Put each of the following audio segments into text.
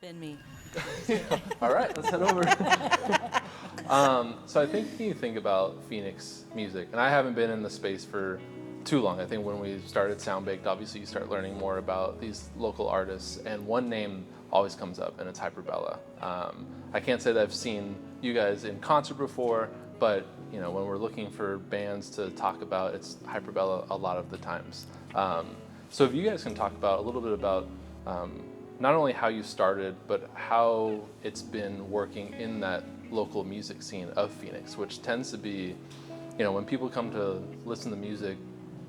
Spin me. All right, let's head over. So I think you think about Phoenix music, and I haven't been in the space for too long. I think when we started Soundbaked, obviously you start learning more about these local artists, and one name always comes up, and it's Hyperbella. I can't say that I've seen you guys in concert before, but when we're looking for bands to talk about, it's Hyperbella a lot of the times. So if you guys can talk about a little bit about not only how you started, but how it's been working in that local music scene of Phoenix, which tends to be, when people come to listen to music,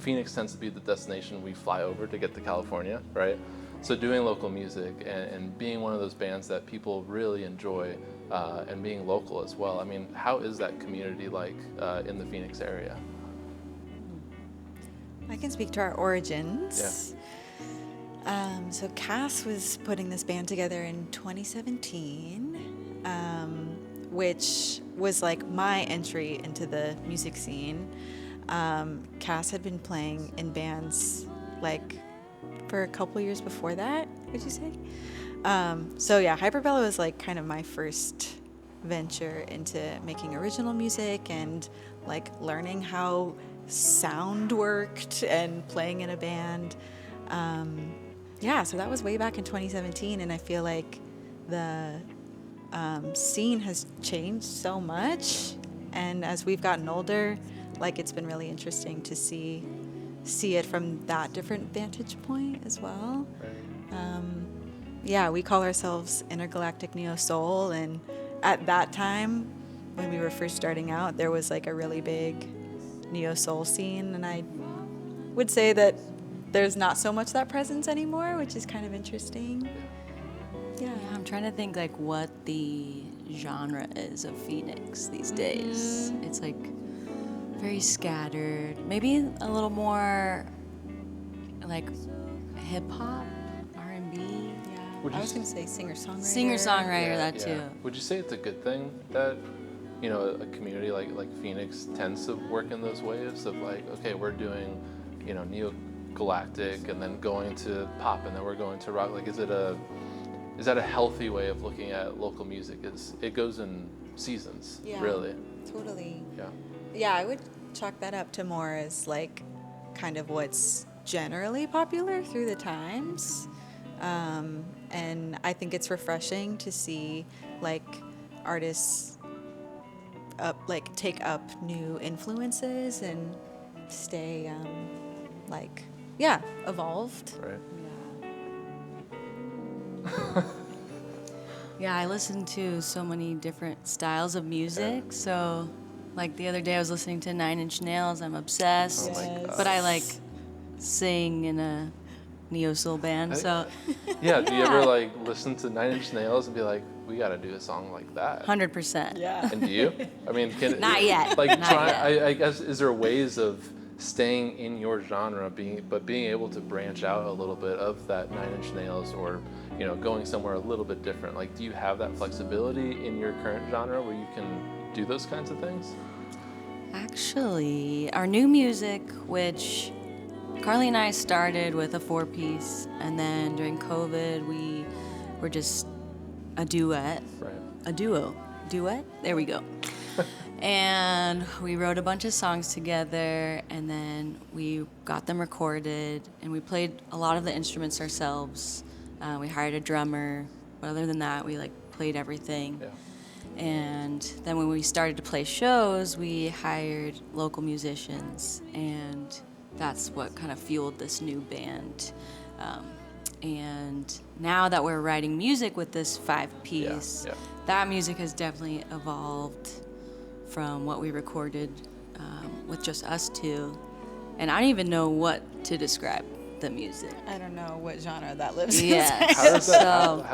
Phoenix tends to be the destination we fly over to get to California, right? So doing local music and being one of those bands that people really enjoy and being local as well. I mean, how is that community like in the Phoenix area? I can speak to our origins. Yeah. So Cass was putting this band together in 2017, which was like my entry into the music scene. Cass had been playing in bands like for a couple years before that, would you say? So yeah, Hyperbella was like kind of my first venture into making original music and like learning how sound worked and playing in a band. Yeah, so that was way back in 2017, and I feel like the scene has changed so much, and as we've gotten older, like it's been really interesting to see it from that different vantage point as well. Yeah, we call ourselves intergalactic neo soul, and at that time when we were first starting out, there was like a really big neo soul scene, and I would say that there's not so much that presence anymore, which is kind of interesting. Yeah, I'm trying to think like what the genre is of Phoenix these days. It's like very scattered, maybe a little more like hip hop, R&B. Yeah. I was gonna say singer-songwriter. Singer-songwriter, that too. Would you say it's a good thing that a community like Phoenix tends to work in those waves of like, okay, we're doing neo-galactic and then going to pop and then we're going to rock? Like, is that a healthy way of looking at local music? It goes in seasons, really. Totally. Yeah, I would chalk that up to more as like kind of what's generally popular through the times. And I think it's refreshing to see like artists take up new influences and stay evolved. right. Yeah, I listen to so many different styles of music. So, like the other day, I was listening to 9 Inch Nails. I'm obsessed. Oh my God. But I like sing in a neo soul band. So, Yeah, do you ever like listen to 9 Inch Nails and be like, we got to do a song like that? 100%. Yeah. And do you? I mean, Not yet. Like, Not yet. I guess, is there ways of staying in your genre, being able to branch out a little bit of that 9 Inch Nails, or going somewhere a little bit different? Like, do you have that flexibility in your current genre where you can do those kinds of things? Actually, our new music, which Carly and I started with a 4-piece, and then during COVID, we were just a duet. Right. A duo. Duet? There we go. And we wrote a bunch of songs together, and then we got them recorded, and we played a lot of the instruments ourselves. We hired a drummer, but other than that, we played everything. Yeah. And then when we started to play shows, we hired local musicians, and that's what kind of fueled this new band. And now that we're writing music with this 5-piece, that music has definitely evolved from what we recorded with just us two. And I don't even know what to describe the music. I don't know what genre that lives in. Yeah. How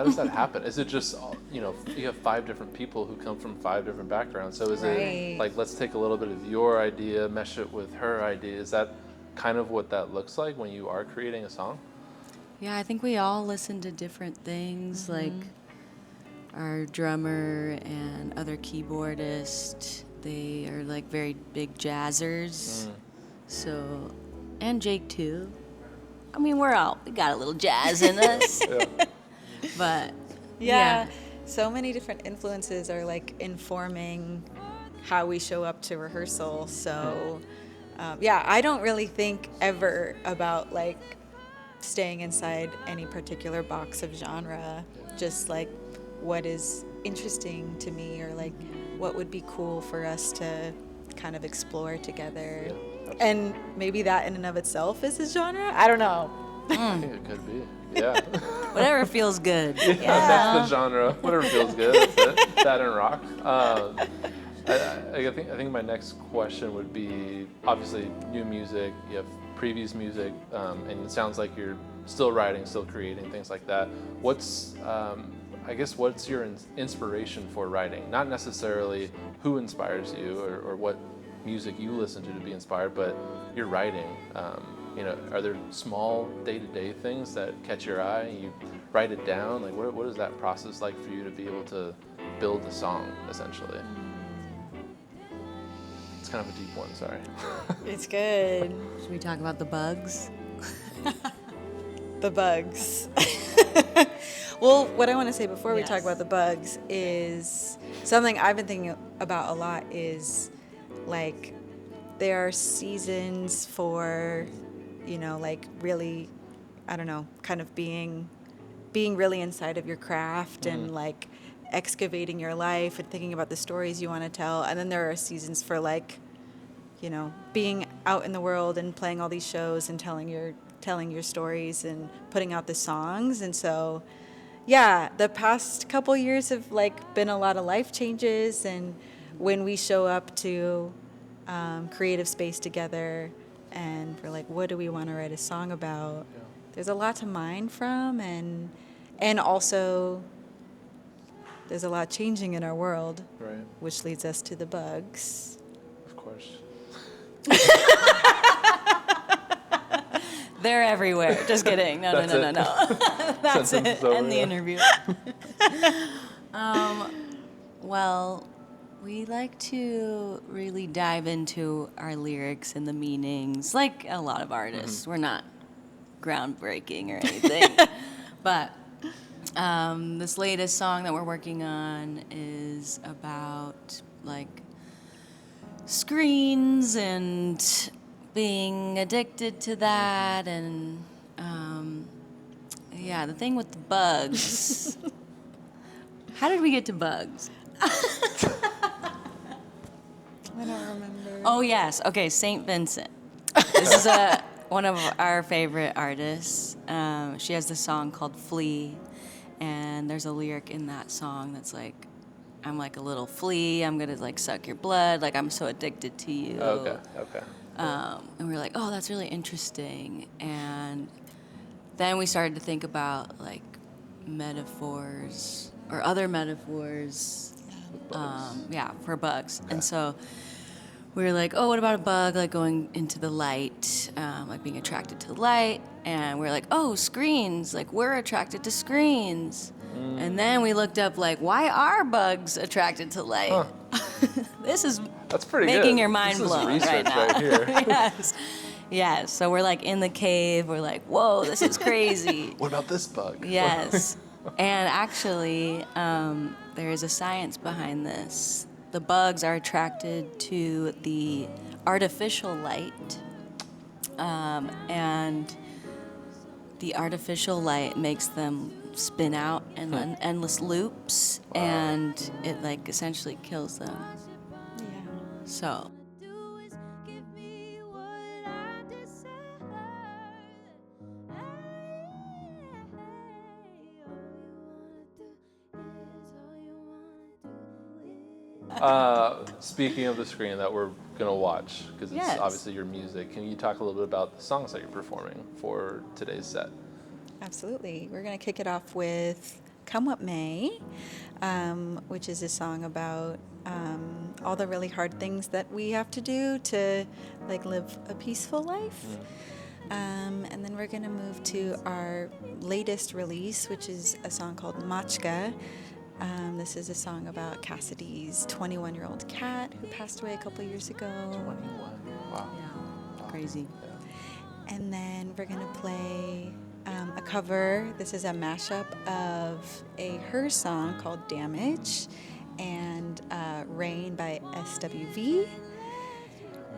does that happen? Is it just, you have 5 different people who come from 5 different backgrounds? So is it like, let's take a little bit of your idea, mesh it with her idea? Is that kind of what that looks like when you are creating a song? Yeah, I think we all listen to different things, like our drummer and other keyboardist, they are like very big jazzers. So, and Jake too. I mean, we got a little jazz in us. But Yeah. So many different influences are like informing how we show up to rehearsal. So, I don't really think ever about like staying inside any particular box of genre. Just like what is interesting to me, or like what would be cool for us to kind of explore together. Yeah, And maybe that in and of itself is a genre. I don't know. I think it could be. Yeah. Whatever feels good. That's the genre. Whatever feels good. That's it. That and rock. I think my next question would be, obviously new music. You have previous music, and it sounds like you're still writing, still creating, things like that. What's what's your inspiration for writing? Not necessarily who inspires you or what music you listen to be inspired, but your writing. Are there small day-to-day things that catch your eye? You write it down. Like, what is that process like for you to be able to build a song, essentially? It's kind of a deep one. Sorry. It's good. Should we talk about the bugs? The bugs. Well, what I want to say before we talk about the bugs is something I've been thinking about a lot is like there are seasons for, like really, I don't know, kind of being really inside of your craft and like excavating your life and thinking about the stories you want to tell. And then there are seasons for like, being out in the world and playing all these shows and telling your stories and putting out the songs. And so, the past couple years have like been a lot of life changes. And when we show up to creative space together and we're like, what do we want to write a song about? Yeah. There's a lot to mine from, and also there's a lot changing in our world, right? Which leads us to the bugs. Of course. They're everywhere. Just kidding. No. That's it. End the interview. Well, we like to really dive into our lyrics and the meanings, like a lot of artists. We're not groundbreaking or anything. But this latest song that we're working on is about, like, screens and being addicted to that, and the thing with the bugs. How did we get to bugs? I don't remember. Oh yes, okay, Saint Vincent. This is one of our favorite artists. She has this song called "Flea," and there's a lyric in that song that's like, "I'm like a little flea. I'm gonna like suck your blood. Like I'm so addicted to you." Okay. And we were like, oh, that's really interesting. And then we started to think about like metaphors or other metaphors, for bugs. Okay. And so we were like, oh, what about a bug like going into the light, like being attracted to light? And we were like, oh, screens, like we're attracted to screens. And then we looked up like, why are bugs attracted to light? Huh. That's pretty making good. your mind blown right now. Right here. Yes. So we're like in the cave. We're like, whoa, this is crazy. What about this bug? Yes. And actually, there is a science behind this. The bugs are attracted to the artificial light, and the artificial light makes them spin out in endless loops, and it like essentially kills them. Yeah. So. Speaking of the screen that we're gonna watch, because it's Yes. obviously your music, can you talk a little bit about the songs that you're performing for today's set? Absolutely. We're going to kick it off with Come What May, which is a song about all the really hard things that we have to do to like live a peaceful life. And then we're going to move to our latest release, which is a song called Machka. This is a song about Cassidy's 21-year-old cat who passed away a couple years ago. 21. Wow. Yeah. Crazy. And then we're going to play a cover. This is a mashup of a Her song called Damage and Rain by SWV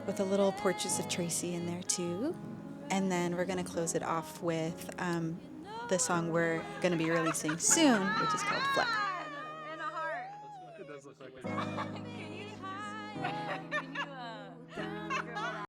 with a little Portraits of Tracy in there too. And then we're going to close it off with the song we're going to be releasing soon, which is called Flat. It does look like it.